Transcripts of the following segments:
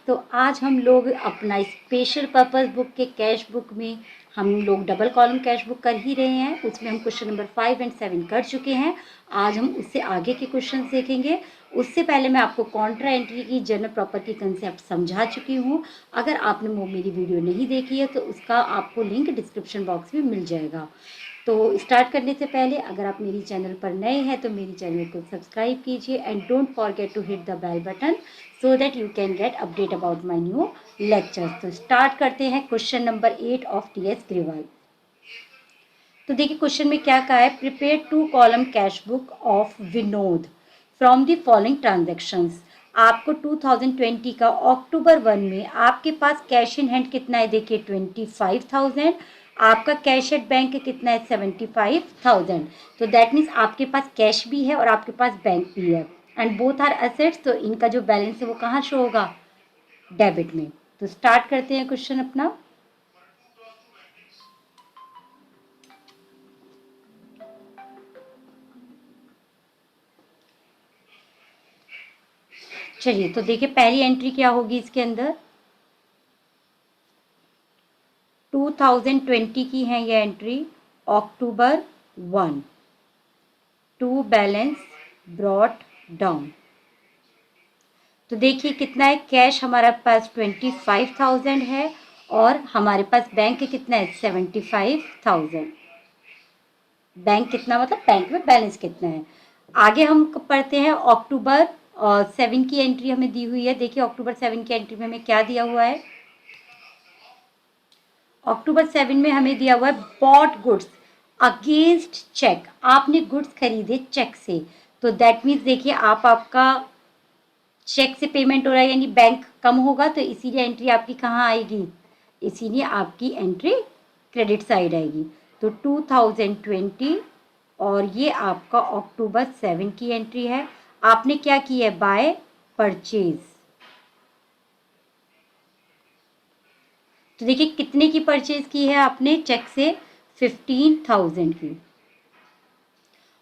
तो आज हम लोग अपना स्पेशल पर्पस बुक के कैश बुक में हम लोग डबल कॉलम कैश बुक कर ही रहे हैं। उसमें हम क्वेश्चन नंबर 5 और 7 कर चुके हैं। आज हम उससे आगे के क्वेश्चन देखेंगे। उससे पहले मैं आपको कॉन्ट्रा एंट्री की जनरल प्रॉपर की कंसेप्ट समझा चुकी हूँ। अगर आपने वो मेरी वीडियो नहीं देखी है तो उसका आपको लिंक डिस्क्रिप्शन बॉक्स में मिल जाएगा। तो स्टार्ट करने से पहले अगर आप मेरी चैनल पर नए हैं तो मेरी चैनल को सब्सक्राइब कीजिए and don't forget to hit the bell button so that you can get update about my new lectures. तो स्टार्ट करते हैं question number 8 of TS Grewal. तो देखिए क्वेश्चन में क्या कहा है, prepare 2 column cash book of Vinod from the following transactions. आपको 2020 का अक्टूबर 1 में आपके पास कैश इन हैंड कितना है, देखिए 25,000। आपका कैश एट बैंक कितना है, 75,000। तो दैट मीन्स आपके पास कैश भी है और आपके पास बैंक भी है एंड बोथ आर एसेट्स। तो इनका जो बैलेंस है वो कहाँ शो होगा, डेबिट में। तो स्टार्ट करते हैं क्वेश्चन अपना। चलिए तो देखिए पहली एंट्री क्या होगी इसके अंदर, 2020 की है ये entry, October 1, to balance brought down. तो देखिए कितना है, कैश हमारे पास 25,000 है और हमारे पास बैंक कितना है, 75,000। बैंक कितना मतलब बैंक में बैलेंस कितना है। आगे हम पढ़ते हैं अक्टूबर 7 की एंट्री हमें दी हुई है। देखिए अक्टूबर 7 की एंट्री में हमें क्या दिया हुआ है, अक्टूबर 7 में हमें दिया हुआ है बॉट गुड्स अगेंस्ट चेक। आपने गुड्स खरीदे चेक से, तो दैट मीन्स देखिए आपका चेक से पेमेंट हो रहा है यानी बैंक कम होगा, तो इसीलिए एंट्री आपकी कहाँ आएगी, इसीलिए आपकी एंट्री क्रेडिट साइड आएगी। तो 2020 और ये आपका अक्टूबर 7 की एंट्री है। आपने क्या किया है, बाय परचेज। तो देखिए कितने की परचेज की है आपने चेक से, 15,000 की।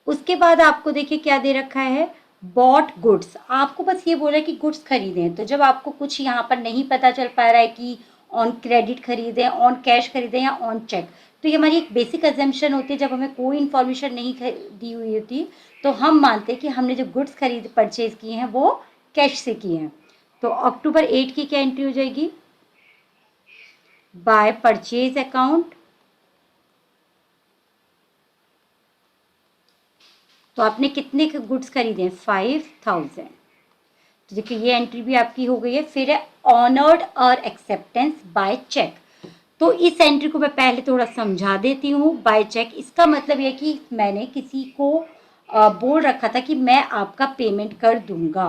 उसके बाद आपको देखिए क्या दे रखा है, बॉट गुड्स। आपको बस ये बोला है कि गुड्स खरीदें। तो जब आपको कुछ यहाँ पर नहीं पता चल पा रहा है कि ऑन क्रेडिट खरीदें, ऑन कैश खरीदें या ऑन चेक, तो ये हमारी एक बेसिक अजम्पशन होती है। जब हमें कोई इन्फॉर्मेशन नहीं दी हुई होती तो हम मानते हैं कि हमने जो गुड्स खरीद परचेज किए हैं वो कैश से किए हैं। तो अक्टूबर 8 की क्या एंट्री हो जाएगी, बाय परचेज अकाउंट। तो आपने कितने गुड्स खरीदे, 5,000। तो देखिए ये एंट्री भी आपकी हो गई है। फिर है ऑनर्ड और एक्सेप्टेंस बाय चेक। तो इस एंट्री को मैं पहले थोड़ा समझा देती हूँ। बाय चेक इसका मतलब यह कि मैंने किसी को बोल रखा था कि मैं आपका पेमेंट कर दूंगा,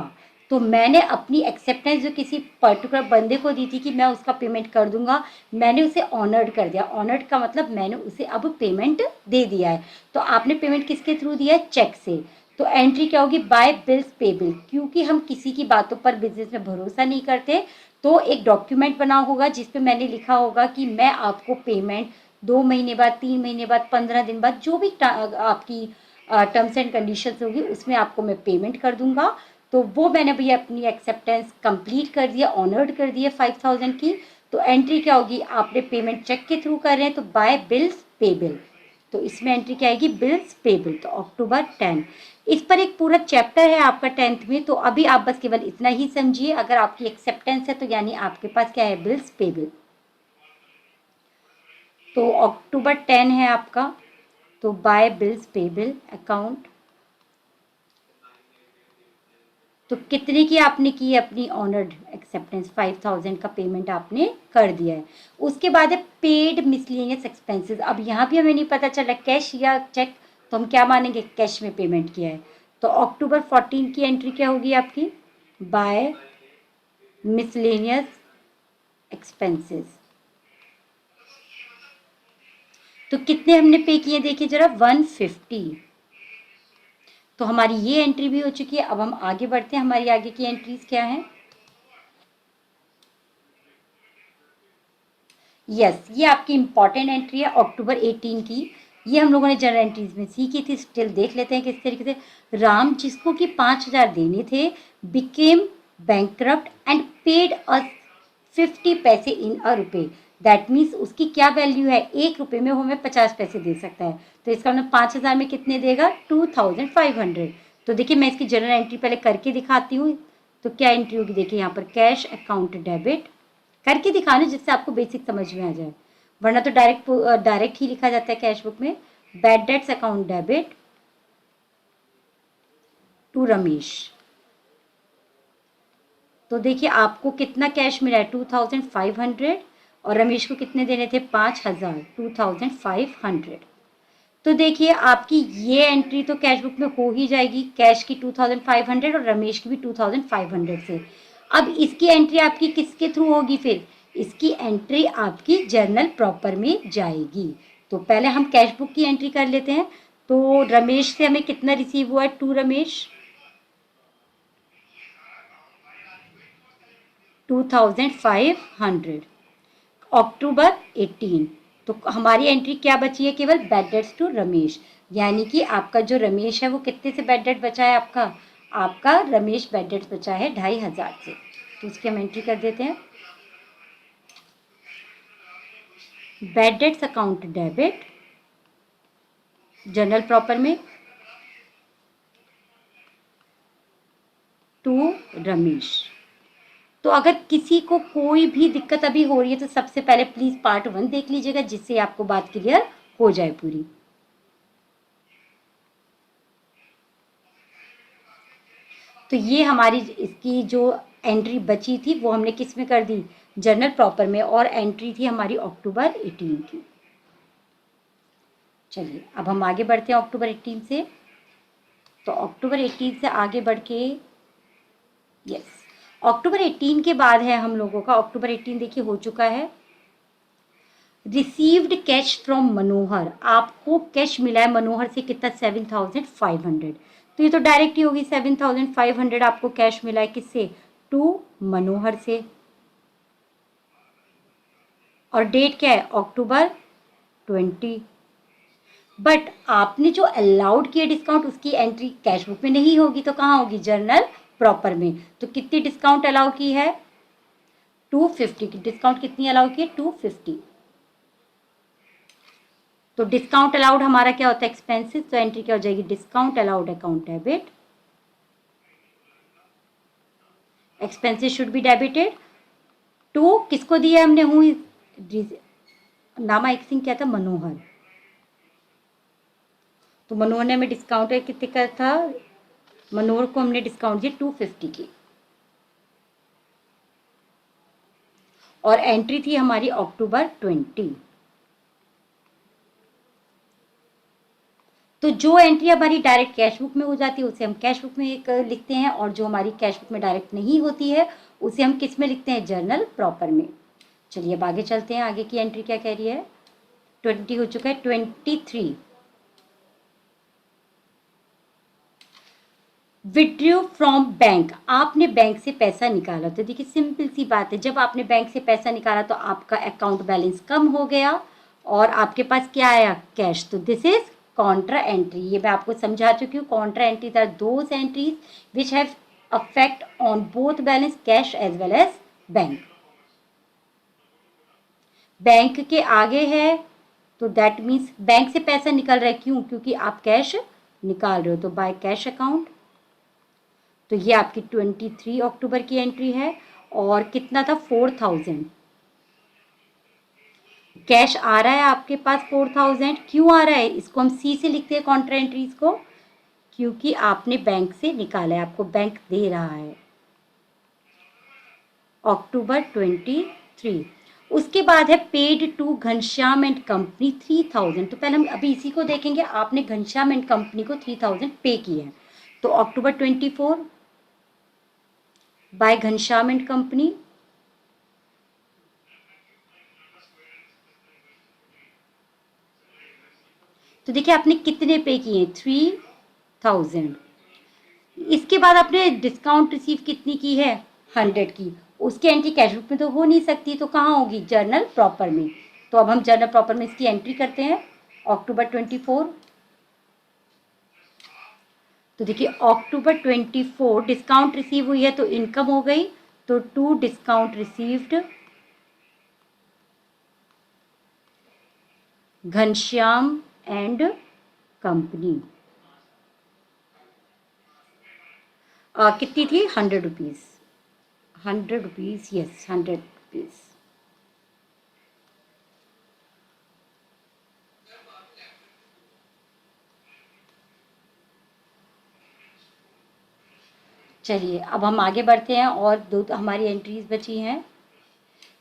तो मैंने अपनी एक्सेप्टेंस जो किसी पर्टिकुलर बंदे को दी थी कि मैं उसका पेमेंट कर दूंगा, मैंने उसे ऑनर्ड कर दिया। ऑनर्ड का मतलब मैंने उसे अब पेमेंट दे दिया है। तो आपने पेमेंट किसके थ्रू दिया है, चेक से। तो एंट्री क्या होगी, बाय बिल्स पेबल। क्योंकि हम किसी की बातों पर बिजनेस में भरोसा नहीं करते, तो एक डॉक्यूमेंट बना होगा जिसपे मैंने लिखा होगा कि मैं आपको पेमेंट 2 महीने बाद, 3 महीने बाद, 15 दिन बाद, जो भी आपकी टर्म्स एंड कंडीशंस होगी उसमें आपको मैं पेमेंट कर दूंगा। तो वो मैंने भैया अपनी एक्सेप्टेंस कंप्लीट कर दिया, ऑनर्ड कर दिया 5,000 की। तो एंट्री क्या होगी, आपने पेमेंट चेक के थ्रू कर रहे हैं तो बाय बिल्स पेबल। तो इसमें एंट्री क्या आएगी, बिल्स पेबल। तो अक्टूबर 10, इस पर एक पूरा चैप्टर है आपका 10th में, तो अभी आप बस केवल इतना ही समझिए। अगर आपकी एक्सेप्टेंस है तो यानी आपके पास क्या है, बिल्स पेबल। तो अक्टूबर 10 है आपका, तो बाय बिल्स पेबल अकाउंट। तो कितने की आपने की है अपनी ऑनर्ड एक्सेप्टेंस, 5,000 का पेमेंट आपने कर दिया है। उसके बाद है पेड मिसलेनियस एक्सपेंसेस। अब यहाँ भी हमें नहीं पता चला कैश या चेक, तो हम क्या मानेंगे, कैश में पेमेंट किया है। तो अक्टूबर 14 की एंट्री क्या होगी आपकी, बाय मिसलेनियस एक्सपेंसेस। तो कितने हमने पे किए देखिए जरा, 150। तो हमारी ये एंट्री भी हो चुकी है। अब हम आगे बढ़ते हैं, हमारी आगे की एंट्रीज क्या हैं। यस, ये आपकी इंपॉर्टेंट एंट्री है अक्टूबर 18 की। ये हम लोगों ने जनरल एंट्रीज में सीखी थी, स्टिल देख लेते हैं किस तरीके से। राम जिसको कि 5,000 देने थे बिकेम बैंकरप्ट एंड पेड अस 50 पैसे इन अ रुपए। दैट मीन्स उसकी क्या वैल्यू है, 1 रुपये में वो हमें 50 पैसे दे सकता है। तो इसका मतलब 5000 में कितने देगा, 2500। तो देखिए मैं इसकी जनरल एंट्री पहले करके दिखाती हूँ। तो क्या एंट्री होगी, देखिए यहाँ पर कैश अकाउंट डेबिट करके दिखाना जिससे आपको बेसिक समझ में आ जाए, वरना तो डायरेक्ट ही लिखा जाता है कैश बुक में। Bad debts account debit to Ramesh. तो देखिए आपको कितना कैश मिला है, 2500, और रमेश को कितने देने थे, 5000, 2500। तो देखिए आपकी ये एंट्री तो कैश बुक में हो ही जाएगी, कैश की 2500 और रमेश की भी 2500 से। अब इसकी एंट्री आपकी किसके थ्रू होगी, फिर इसकी एंट्री आपकी जर्नल प्रॉपर में जाएगी। तो पहले हम कैश बुक की एंट्री कर लेते हैं। तो रमेश से हमें कितना रिसीव हुआ है, टू रमेश 2500, अक्टूबर 18। तो हमारी एंट्री क्या बची है, केवल बैड डेट्स टू रमेश, यानी कि आपका जो रमेश है वो कितने से बैड डेट बचा है, आपका रमेश बैड डेट्स बचा है 2500 से। तो उसकी हम एंट्री कर देते हैं, bad debts account debit general proper में टू रमेश। तो अगर किसी को कोई भी दिक्कत अभी हो रही है तो सबसे पहले प्लीज पार्ट 1 देख लीजिएगा, जिससे आपको बात क्लियर हो जाए पूरी। तो ये हमारी इसकी जो एंट्री बची थी वो हमने किस में कर दी, जर्नल प्रॉपर में, और एंट्री थी हमारी अक्टूबर 18 की। चलिए अब हम आगे बढ़ते हैं अक्टूबर 18 से। तो अक्टूबर 18 से आगे बढ़ के, यस, अक्टूबर 18 के बाद है हम लोगों का, अक्टूबर 18 देखिए हो चुका है, रिसीव्ड कैश फ्रॉम मनोहर। आपको कैश मिला है मनोहर से कितना, 7500। तो ये तो डायरेक्ट ही होगी, 7500 आपको कैश मिला है किससे, टू मनोहर से। और डेट क्या है, अक्टूबर 20। बट आपने जो अलाउड किया डिस्काउंट उसकी एंट्री कैश बुक में नहीं होगी, तो कहाँ होगी, जर्नल प्रॉपर में। तो कितनी डिस्काउंट अलाउ की है, 250 की डिस्काउंट कितनी अलाउ की है, 250। तो डिस्काउंट अलाउड हमारा क्या होता है, एक्सपेंसिस। तो एंट्री क्या हो जाएगी, discount allowed account debit, expenses should be debited to, किसको दिया हमने, हूँ नामा एक सिंह क्या था, मनोहर। तो मनोहर ने हमें डिस्काउंट कितने का था, मनोहर को हमने डिस्काउंट दिया 250 की, और एंट्री थी हमारी अक्टूबर 20। तो जो एंट्री हमारी डायरेक्ट कैश बुक में हो जाती है उसे हम कैश बुक में एक लिखते हैं, और जो हमारी कैश बुक में डायरेक्ट नहीं होती है उसे हम किस में लिखते हैं, जर्नल प्रॉपर में। चलिए अब आगे चलते हैं, आगे की एंट्री क्या कह रही है, 20 हो चुका है, 23 विड्रॉ फ्रॉम बैंक। आपने बैंक से पैसा निकाला। तो देखिए सिंपल सी बात है, जब आपने बैंक से पैसा निकाला तो आपका अकाउंट बैलेंस कम हो गया और आपके पास क्या आया, कैश। तो दिस इज कॉन्ट्रा एंट्री। ये मैं आपको समझा चुकी हूँ। Contra entries are those entries which have affect on both balance, cash as well as bank. Bank के आगे है तो दैट मीन्स बैंक से पैसा निकल रहा है, क्यों, क्योंकि आप कैश निकाल रहे हो, तो बाय कैश अकाउंट। तो ये आपकी 23 अक्टूबर की एंट्री है, और कितना था, 4000 कैश आ रहा है आपके पास। 4000 क्यों आ रहा है, इसको हम सी से लिखते हैं कॉन्ट्रा एंट्रीज को, क्योंकि आपने बैंक से निकाला है, आपको बैंक दे रहा है। अक्टूबर 23। उसके बाद है paid to Ghanshyam and company 3000। तो पहले हम अभी इसी को देखेंगे। आपने घनश्याम एंड कंपनी को 3000 पे किया है। तो अक्टूबर 24 बाय घनश्याम एंड कंपनी, तो देखिए आपने कितने पे किए, 3000। इसके बाद आपने डिस्काउंट रिसीव कितनी की है, 100 की। उसकी एंट्री कैश बुक में तो हो नहीं सकती, तो कहाँ होगी, जर्नल प्रॉपर में। तो अब हम जर्नल प्रॉपर में इसकी एंट्री करते हैं, अक्टूबर 24। तो देखिए अक्टूबर 24 डिस्काउंट रिसीव हुई है तो इनकम हो गई, तो to discount received Ghanshyam and company. कितनी थी? 100 रुपीज़। 100 rupees, yes 100 rupees. चलिए अब हम आगे बढ़ते हैं और दो हमारी एंट्रीज बची हैं।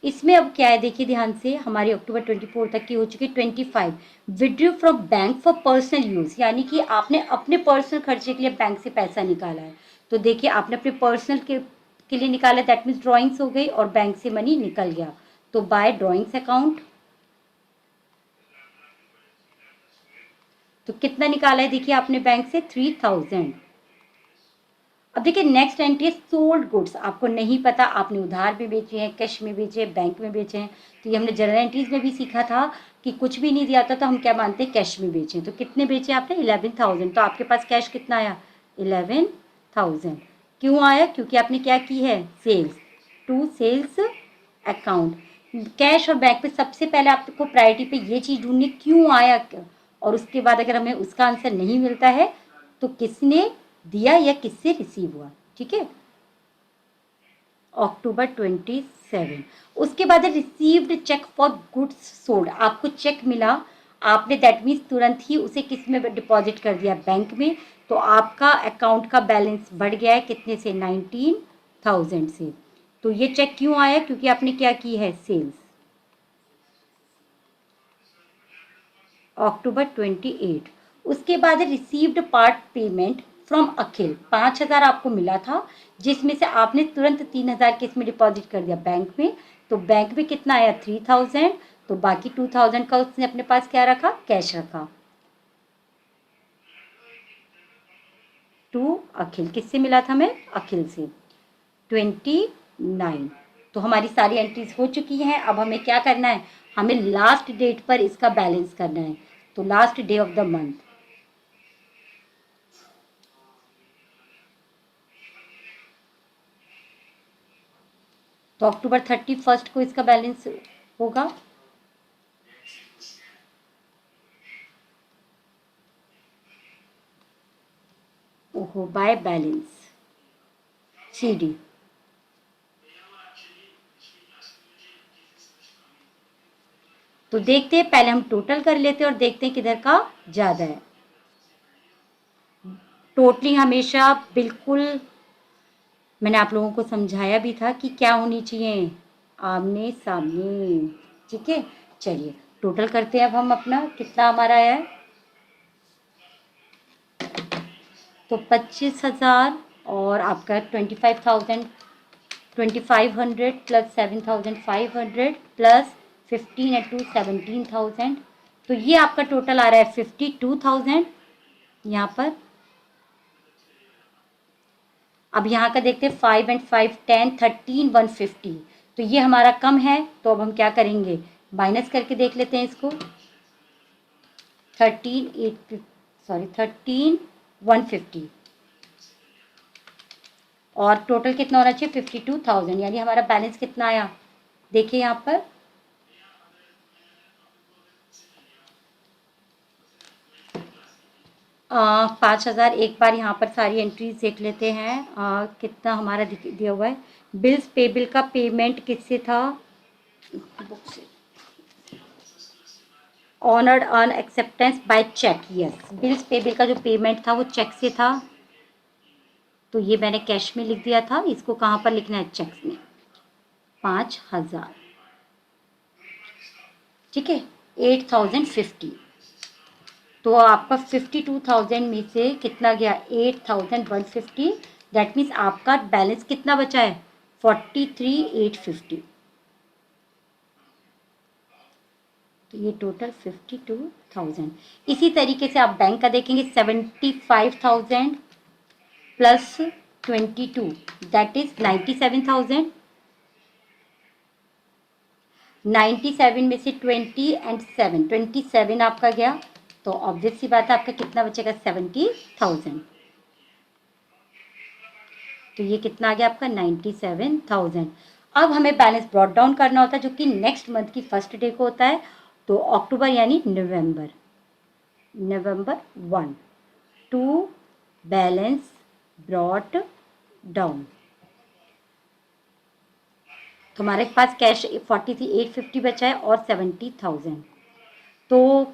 इसमें अब क्या है देखिए ध्यान से, हमारी अक्टूबर 24 तक की हो चुकी। 25 withdraw from bank for personal use, यानी कि आपने अपने पर्सनल खर्चे के लिए बैंक से पैसा निकाला है। तो देखिए आपने अपने पर्सनल के लिए निकाला, दैट मीन्स ड्राइंग्स हो गई और बैंक से मनी निकल गया। तो बाय ड्राइंग्स अकाउंट, तो कितना निकाला है देखिए आपने बैंक से? 3000। अब देखिए नेक्स्ट एंट्री है सोल्ड गुड्स। आपको नहीं पता आपने उधार में बेचे हैं, कैश में बेचे हैं, बैंक में बेचे हैं। तो ये हमने जनरल एंट्रीज में भी सीखा था कि कुछ भी नहीं दिया था तो हम क्या मानते हैं? कैश में बेचे। तो कितने बेचे आपने? 11,000। तो आपके पास कैश कितना आया? 11,000। क्यों आया? क्योंकि आपने क्या की है? Sales to sales account. Cash और बैंक पे सबसे पहले आपको प्रायोरिटी पे ये चीज़ ढूंढनी क्यों आया, और उसके बाद अगर हमें उसका आंसर नहीं मिलता है तो किसने दिया या किससे रिसीव हुआ। ठीक है, अक्टूबर 27। उसके बाद received cheque for goods sold. आपको चेक मिला, आपने दैट मीन्स तुरंत ही उसे किस में डिपॉजिट कर दिया? बैंक में। तो आपका अकाउंट का बैलेंस बढ़ गया है कितने से? 19,000 से। तो ये चेक क्यों आया? क्योंकि आपने क्या की है? सेल्स। अक्टूबर 28। उसके बाद रिसीव्ड पार्ट पेमेंट फ्रॉम अखिल। 5,000 आपको मिला था, जिसमें से आपने तुरंत 3,000 किस में डिपॉजिट कर दिया? बैंक में। तो बैंक में कितना आया? 3,000। तो बाकी 2,000 का उसने अपने पास क्या रखा? कैश रखा। टू अखिल, किससे मिला था? मैं अखिल से। 29। तो हमारी सारी एंट्रीज हो चुकी हैं। अब हमें क्या करना है? हमें लास्ट डेट पर इसका बैलेंस करना है। तो last day of the month, तो अक्टूबर 31 को इसका बैलेंस होगा। ओहो, बाय बैलेंस सीडी। तो देखते हैं, पहले हम टोटल कर लेते हैं और देखते हैं किधर का ज़्यादा है। टोटलिंग हमेशा बिल्कुल, मैंने आप लोगों को समझाया भी था कि क्या होनी चाहिए? आमने सामने। ठीक है, चलिए टोटल करते हैं अब हम अपना, कितना हमारा आया है। तो 25,000 और आपका 25,000, 2,500 प्लस 7,500 प्लस 15 × 2 17,000। तो ये आपका टोटल आ रहा है 52,000 यहाँ पर। अब यहाँ का देखते हैं, 5 and 5 10 13 150। तो ये हमारा कम है, तो अब हम क्या करेंगे? माइनस करके देख लेते हैं इसको। 13 150 और टोटल कितना होना चाहिए? 52,000। यानी हमारा बैलेंस कितना आया? देखिए यहाँ पर 5,000। एक बार यहाँ पर सारी एंट्रीज देख लेते हैं। कितना हमारा दिया हुआ है? बिल्स पेबल का पेमेंट किससे था? बुक से। Honoured on acceptance by cheque. Yes, bills payable का जो पेमेंट था वो चेक से था। तो ये मैंने कैश में लिख दिया था, इसको कहाँ पर लिखना है? चेक में। 5,000। ठीक है, 8,050। तो आपका 52,000 में से कितना गया? 8,150। दैट मीन्स आपका बैलेंस कितना बचा है? 43,850। तो ये टोटल 52,000। इसी तरीके से आप बैंक का देखेंगे, 75,000 प्लस 22 दैट इज 97,000। 97 में से 20 एंड 7 27 आपका गया। तो ऑब्वियस सी बात है, आपका कितना बचेगा? 70,000। तो ये कितना आ गया आपका? 97,000। अब हमें बैलेंस ब्रॉट डाउन करना होता है, जो कि नेक्स्ट मंथ की फर्स्ट डे को होता है। तो अक्टूबर यानी नवंबर, नवंबर 1, टू बैलेंस ब्रॉट डाउन। तो हमारे पास कैश 4850 बचा है और 70,000। तो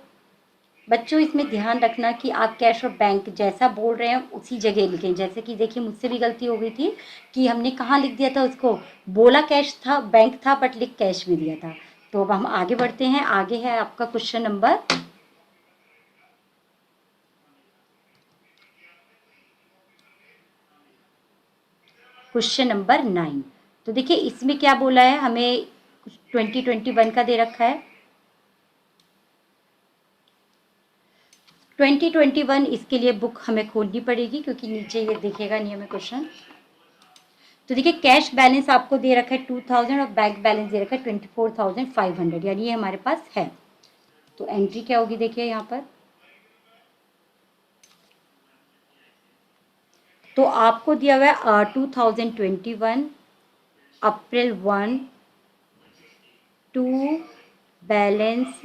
बच्चों इसमें ध्यान रखना कि आप कैश और बैंक जैसा बोल रहे हैं उसी जगह लिखें। जैसे कि देखिए मुझसे भी गलती हो गई थी कि हमने कहाँ लिख दिया था उसको, बोला कैश था, बैंक था, बट लिख कैश भी दिया था। तो अब हम आगे बढ़ते हैं। आगे है आपका क्वेश्चन नंबर क्वेश्चन नंबर 9। तो देखिए इसमें क्या बोला है, हमें 2021 का दे रखा है। 2021 इसके लिए बुक हमें खोलनी पड़ेगी क्योंकि नीचे ये दिखेगा नहीं हमें क्वेश्चन। तो देखिए कैश बैलेंस आपको दे रखा है 2000 और बैंक बैलेंस दे रखा है 24,500, यानी ये हमारे पास है। तो एंट्री क्या होगी देखिए यहाँ पर। तो आपको दिया हुआ है 2021 April 1 to balance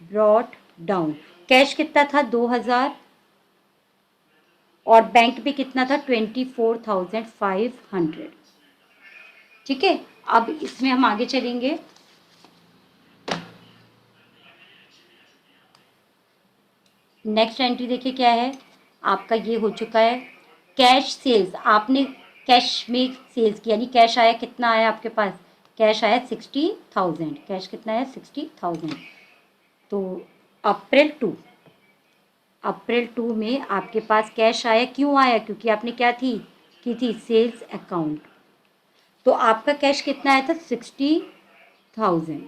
brought down. Cash कितना था 2000 और बैंक पे कितना था 24,500। ठीक है, अब इसमें हम आगे चलेंगे। नेक्स्ट एंट्री देखिए क्या है आपका, ये हो चुका है कैश सेल्स। आपने कैश में सेल्स किया, यानी कैश आया, कितना आया आपके पास, कैश आया 60,000। कैश कितना है 60,000। तो अप्रैल 2 में आपके पास कैश आया, क्यों आया, क्योंकि आपने क्या थी की थी सेल्स अकाउंट। तो आपका कैश कितना आया था 60,000।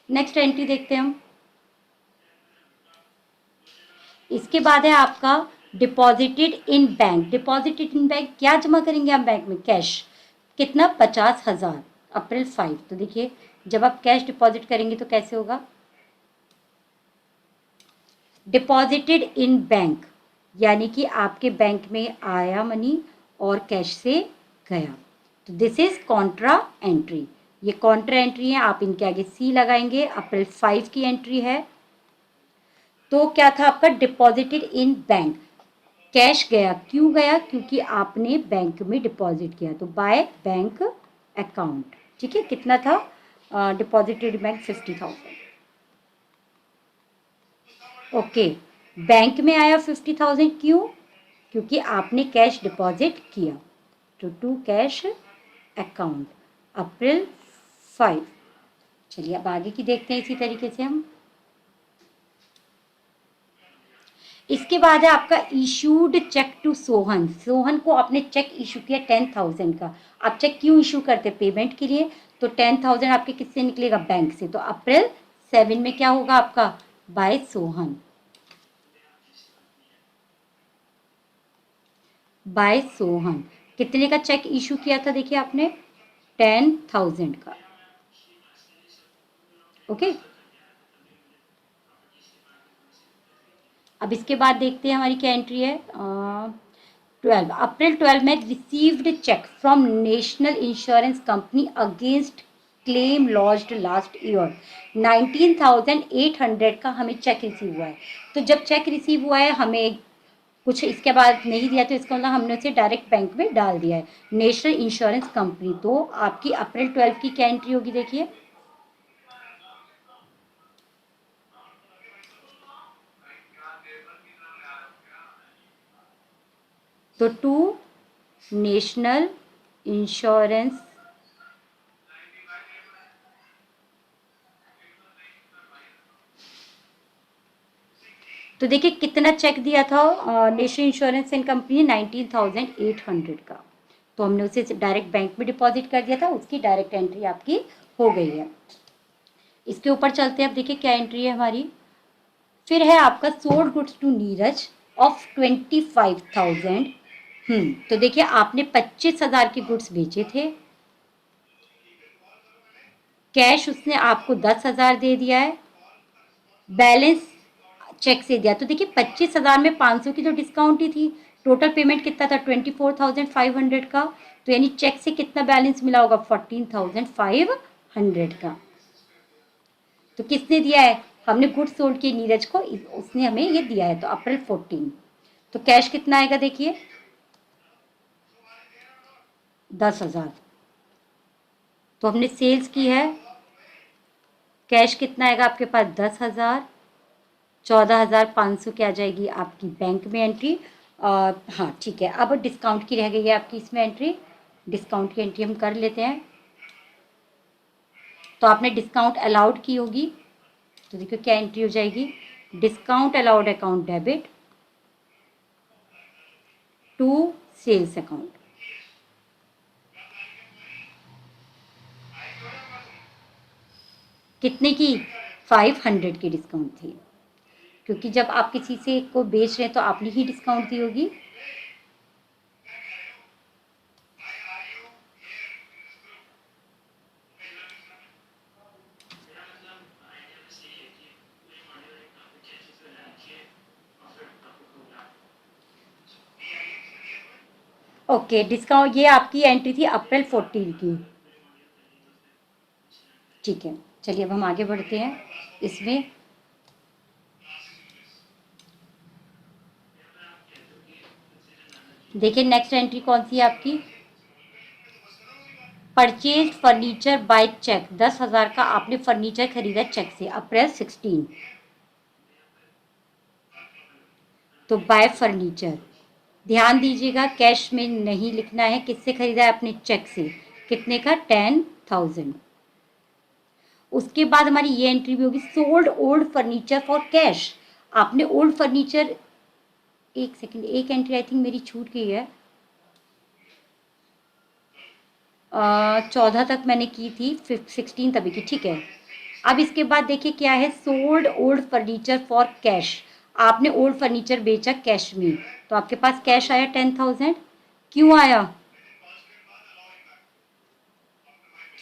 नेक्स्ट एंट्री देखते हैं हम। इसके बाद है आपका deposited in bank. Deposited in bank क्या जमा करेंगे आप बैंक में, कैश कितना 50,000 अप्रैल 5। तो देखिए जब आप कैश डिपॉजिट करेंगे तो कैसे होगा, डिपॉजिटेड इन बैंक यानी कि आपके बैंक में आया मनी और कैश से गया। तो दिस इज कॉन्ट्रा एंट्री। ये कॉन्ट्रा एंट्री है, आप इनके आगे सी लगाएंगे। अप्रैल 5 की एंट्री है। तो क्या था आपका डिपॉजिटेड इन बैंक, कैश गया, क्यों गया, क्योंकि आपने बैंक में डिपॉजिट किया। तो बाय बैंक अकाउंट। ठीक है, कितना था डिपॉजिटेड बैंक 50,000। ओके, बैंक में आया 50,000, क्यों, क्योंकि आपने कैश डिपॉजिट किया। तो टू कैश अकाउंट अप्रैल 5। चलिए अब आगे की देखते हैं इसी तरीके से हम। इसके बाद है आपका issued cheque to Sohan. Sohan को आपने चेक इशू किया 10,000 का। आप चेक क्यों इशू करते, पेमेंट के लिए। तो 10,000 आपके किससे निकलेगा, बैंक से। तो अप्रैल 7 में क्या होगा आपका, बाय सोहन। बाय सोहन कितने का चेक इशू किया था देखिए आपने, 10,000 का। ओके, अब इसके बाद देखते हैं हमारी क्या एंट्री है। 12 अप्रैल 12 में received cheque from national insurance company against claim lodged last year. 19,800 का हमें चेक रिसीव हुआ है। तो जब चेक रिसीव हुआ है, हमें कुछ इसके बाद नहीं दिया, तो इसका मतलब हमने उसे डायरेक्ट बैंक में डाल दिया है, नेशनल इंश्योरेंस कंपनी। तो आपकी अप्रैल 12 की क्या एंट्री होगी देखिए। तो टू नेशनल इंश्योरेंस, तो देखिए कितना चेक दिया था नेशनल इंश्योरेंस एंड कंपनी ने, 19,800 का। तो हमने उसे डायरेक्ट बैंक में डिपॉजिट कर दिया था, उसकी डायरेक्ट एंट्री आपकी हो गई है। इसके ऊपर चलते हैं, अब देखिए क्या एंट्री है हमारी। फिर है आपका sold goods to Neeraj of 25,000। तो देखिए आपने 25,000 के गुड्स बेचे थे, कैश उसने आपको 10,000 दे दिया है, बैलेंस चेक से दिया। तो देखिए 25,000 में 500 की तो डिस्काउंट ही थी। टोटल पेमेंट कितना था 24,500 का। तो यानी चेक से कितना बैलेंस मिला होगा 14,500 का। तो किसने दिया है, हमने गुड्स सोल्ड किए नीरज को, उसने हमें ये दिया है, तो अप्रैल 14। तो कैश कितना आएगा देखिए 10,000। तो हमने सेल्स की है, कैश कितना आएगा आपके पास 10,000, 14,500 क्या आ जाएगी आपकी बैंक में एंट्री। हाँ ठीक है, अब डिस्काउंट की रह गई है आपकी इसमें एंट्री, डिस्काउंट की एंट्री हम कर लेते हैं। तो आपने डिस्काउंट अलाउड की होगी, तो देखो क्या एंट्री हो जाएगी, discount allowed account debit to sales account. कितने की, 500 की डिस्काउंट थी, क्योंकि जब आप किसी से को बेच रहे हैं तो आपने ही डिस्काउंट दी होगी। ओके डिस्काउंट, ये आपकी एंट्री थी अप्रैल 14 की। ठीक है, चलिए अब हम आगे बढ़ते हैं इसमें। देखिए नेक्स्ट एंट्री कौन सी है आपकी, परचेज फर्नीचर बाय चेक, 10,000 का आपने फर्नीचर खरीदा चेक से अप्रैल 16। तो बाय फर्नीचर, ध्यान दीजिएगा कैश में नहीं लिखना है, किससे खरीदा है आपने, चेक से, कितने का, 10,000। उसके बाद हमारी ये एंट्री भी होगी, sold old furniture for cash, आपने ओल्ड फर्नीचर, एक सेकंड, एक एंट्री आई थिंक मेरी छूट गई है, 14 तक मैंने की थी, 16 तभी की, ठीक है। अब इसके बाद देखिए क्या है, sold old furniture for cash, आपने ओल्ड फर्नीचर बेचा कैश में, तो आपके पास कैश आया 10,000। क्यों आया,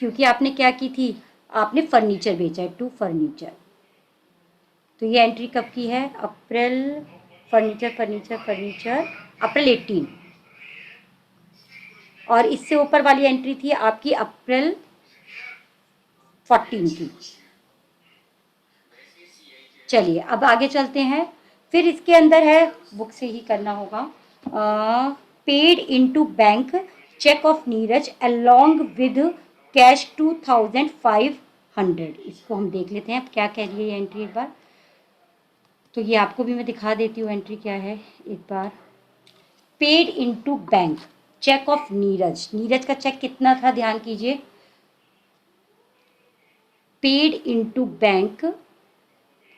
क्योंकि आपने क्या की थी, आपने फर्नीचर बेचा है, टू फर्नीचर। तो ये एंट्री कब की है, अप्रैल, फर्नीचर फर्नीचर फर्नीचर अप्रैल 18। और इससे ऊपर वाली एंट्री थी आपकी अप्रैल 14 की। चलिए अब आगे चलते हैं, फिर इसके अंदर है, बुक से ही करना होगा, paid into bank cheque of Neeraj along with cash 2,500। इसको हम देख लेते हैं अब क्या कह रही है ये एंट्री एक बार, तो ये आपको भी मैं दिखा देती हूँ एंट्री क्या है एक बार। Paid into bank cheque of Neeraj, Neeraj का चेक कितना था ध्यान कीजिए, पेड इनटू बैंक,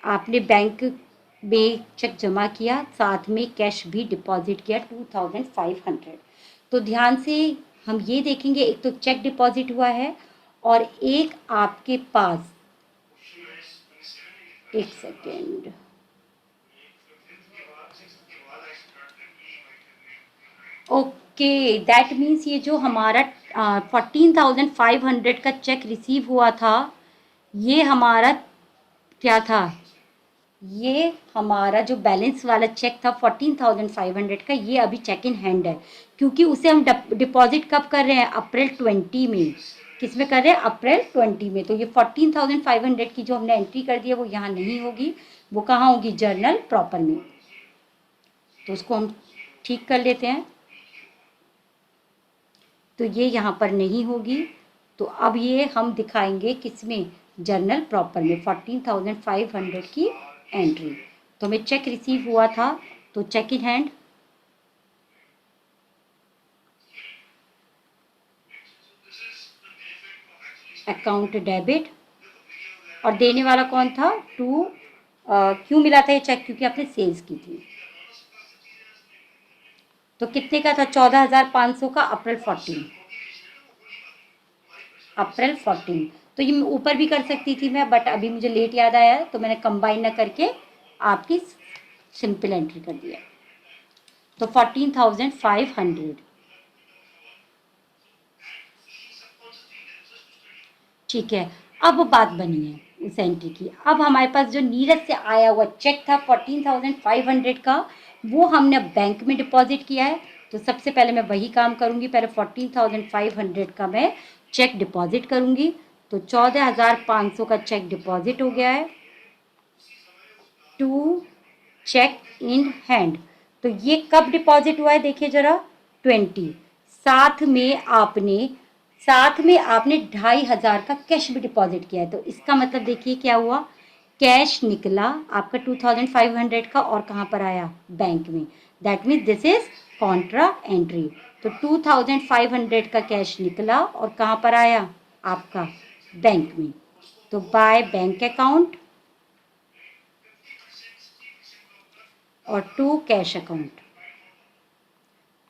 आपने बैंक में चेक जमा किया, साथ में कैश भी डिपॉजिट किया 2,500। तो ध्यान से हम ये देखेंगे, एक तो चेक डिपॉजिट हुआ है और एक आपके पास, एक सेकेंड, ओके दैट मीन्स ये जो हमारा 14,500 का चेक रिसीव हुआ था, ये हमारा क्या था, ये हमारा जो बैलेंस वाला चेक था 14,500 का, ये अभी चेक इन हैंड है, क्योंकि उसे हम डिपॉजिट कब कर रहे हैं, अप्रैल 20 में, किस में कर रहे हैं, अप्रैल 20 में। तो ये 14,500 की जो हमने एंट्री कर दी है वो यहाँ नहीं होगी, वो कहाँ होगी, जर्नल प्रॉपर में। तो उसको हम ठीक कर लेते हैं, तो ये यहाँ पर नहीं होगी, तो अब ये हम दिखाएंगे किसमें, जर्नल प्रॉपर में, 14,500 की एंट्री। तो हमें चेक रिसीव हुआ था, तो cheque in hand, account debit, और देने वाला कौन था, टू, क्यों मिला था ये चेक, क्योंकि आपने सेल्स की थी। तो कितने का था, 14,500 का, अप्रैल 14, अप्रैल 14। तो ये ऊपर भी कर सकती थी मैं, बट अभी मुझे लेट याद आया तो मैंने कंबाइन ना करके आपकी सिंपल एंट्री कर दिया। तो 14,500, ठीक है। अब बात बनी है उस एंट्री की, अब हमारे पास जो नीरज से आया हुआ चेक था 14,500 का, वो हमने बैंक में डिपॉजिट किया है। तो सबसे पहले मैं वही काम करूंगी, पहले 14,500 का मैं चेक डिपॉजिट करूंगी। तो 14,500 का चेक डिपॉजिट हो गया है टू चेक इन हैंड। तो ये कब डिपॉजिट हुआ है देखिए जरा, 20। साथ में आपने 2,500 का कैश भी डिपॉजिट किया है। तो इसका मतलब देखिए क्या हुआ, कैश निकला आपका 2,500 का और कहाँ पर आया, बैंक में। That means this is Contra entry. तो 2,500 का कैश निकला और कहाँ पर आया आपका, बैंक में। तो बाय बैंक अकाउंट और टू कैश अकाउंट।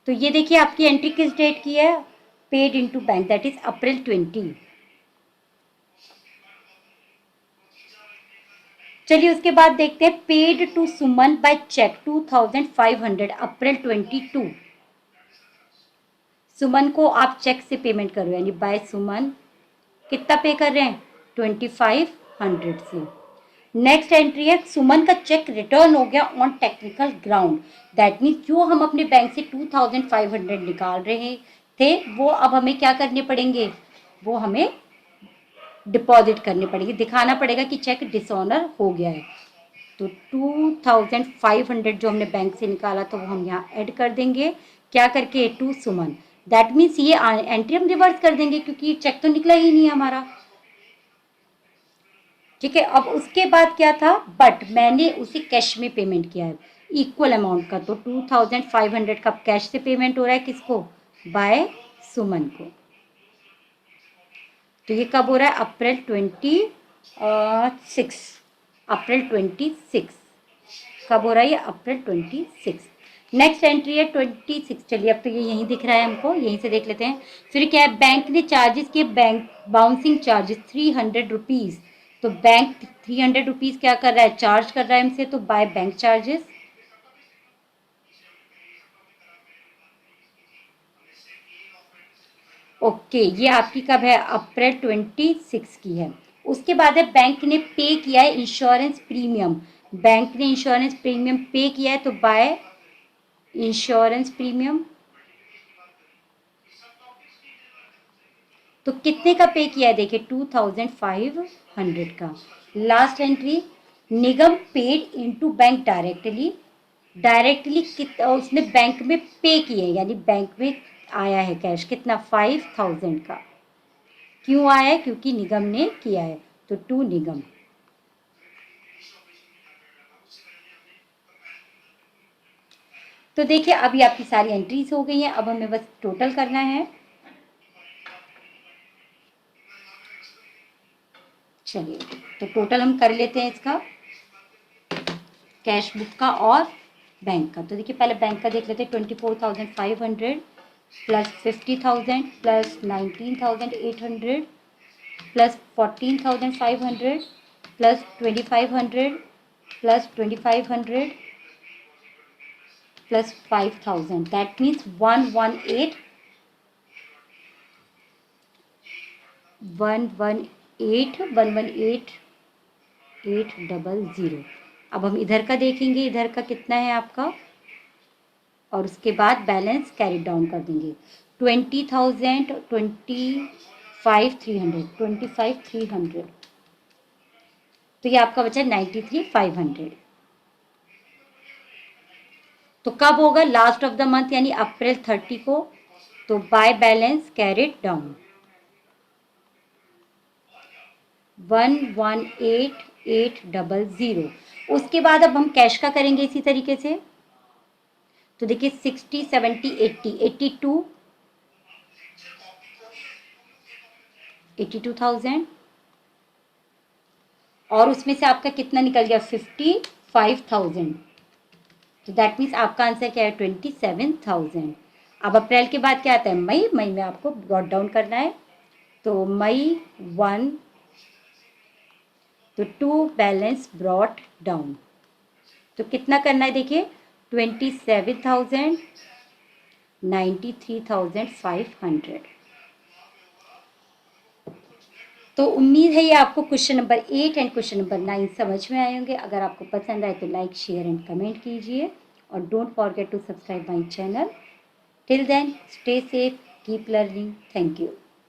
तो ये देखिए आपकी एंट्री किस डेट की है, paid into bank, that is April 20। चलिए उसके बाद देखते हैं paid to Suman by cheque 2,500 April 22। सुमन को आप चेक से पेमेंट कर रहे हो, यानी बाय सुमन कितना पे कर रहे हैं, 2,500 से। नेक्स्ट एंट्री है, सुमन का चेक रिटर्न हो गया on technical ground. That means जो हम अपने बैंक से 2,500 निकाल रहे थे वो अब हमें क्या करने पड़ेंगे, वो हमें डिपॉजिट करने पड़ेंगे, दिखाना पड़ेगा कि चेक डिसऑनर हो गया है। तो 2,500 जो हमने बैंक से निकाला तो वो हम यहाँ ऐड कर देंगे, क्या करके, टू सुमन। दैट मीन्स ये एंट्री हम रिवर्स कर देंगे क्योंकि चेक तो निकला ही नहीं है हमारा। ठीक है, अब उसके बाद क्या था, बट मैंने उसे कैश में पेमेंट किया है इक्वल अमाउंट का। तो 2,500 का कैश से पेमेंट हो रहा है किसको, बाय सुमन को। तो ये कब हो रहा है, अप्रैल 26। अप्रैल 26 कब हो रहा है ये, अप्रैल 26। नेक्स्ट एंट्री है 26। चलिए अब तो ये यहीं दिख रहा है हमको, यहीं से देख लेते हैं। फिर क्या है, बैंक ने चार्जेस किए, बैंक बाउंसिंग चार्जेस 300 रुपीज़। तो बैंक 300 रुपीज़ क्या कर रहा है, चार्ज कर रहा है हमसे, तो बाय बैंक चार्जेस। ओके, ये आपकी कब है, अप्रैल 26 की है। उसके बाद है बैंक ने पे किया है इंश्योरेंस प्रीमियम। बैंक ने इंश्योरेंस प्रीमियम पे किया है तो बाय इंश्योरेंस प्रीमियम। तो कितने का पे किया है देखिए, 2,500 का। लास्ट एंट्री, निगम पेड इनटू बैंक डायरेक्टली। उसने बैंक में पे किए, यानी बैंक में आया है कैश कितना, 5,000 का। क्यों आया है, क्योंकि निगम ने किया है, तो टू निगम। तो देखिए अभी आपकी सारी एंट्रीज हो गई हैं, अब हमें बस टोटल करना है। चलिए तो टोटल हम कर लेते हैं इसका, कैश बुक का और बैंक का। तो देखिए पहले बैंक का देख लेते हैं, 24,500 plus 50,000 plus 19,800 plus 14,500 plus 2,500 plus 2,500 plus 5,000। That means 118,800। अब हम इधर का देखेंगे, इधर का कितना है आपका, और उसके बाद बैलेंस कैरी डाउन कर देंगे। 20,000, 25,300। तो ये आपका बचा 93,500। तो कब होगा, लास्ट ऑफ द मंथ यानी अप्रैल 30 को। तो बाय बैलेंस कैरिड डाउन 118,800। उसके बाद अब हम कैश का करेंगे इसी तरीके से। तो देखिए 60, 70, 80, 82,000, और उसमें से आपका कितना निकल गया, 55,000। तो दैट मीन्स आपका आंसर क्या है, 27,000। अब अप्रैल के बाद क्या आता है, मई। मई में आपको ब्रॉट डाउन करना है, तो मई 1, तो टू बैलेंस ब्रॉट डाउन। तो कितना करना है देखिए, 27,000, 93,500। तो उम्मीद है ये आपको question number 8 and question number 9 समझ में आए होंगे। अगर आपको पसंद आए तो लाइक, शेयर एंड कमेंट कीजिए, और don't forget to subscribe my channel. Till then stay safe, keep learning, thank you.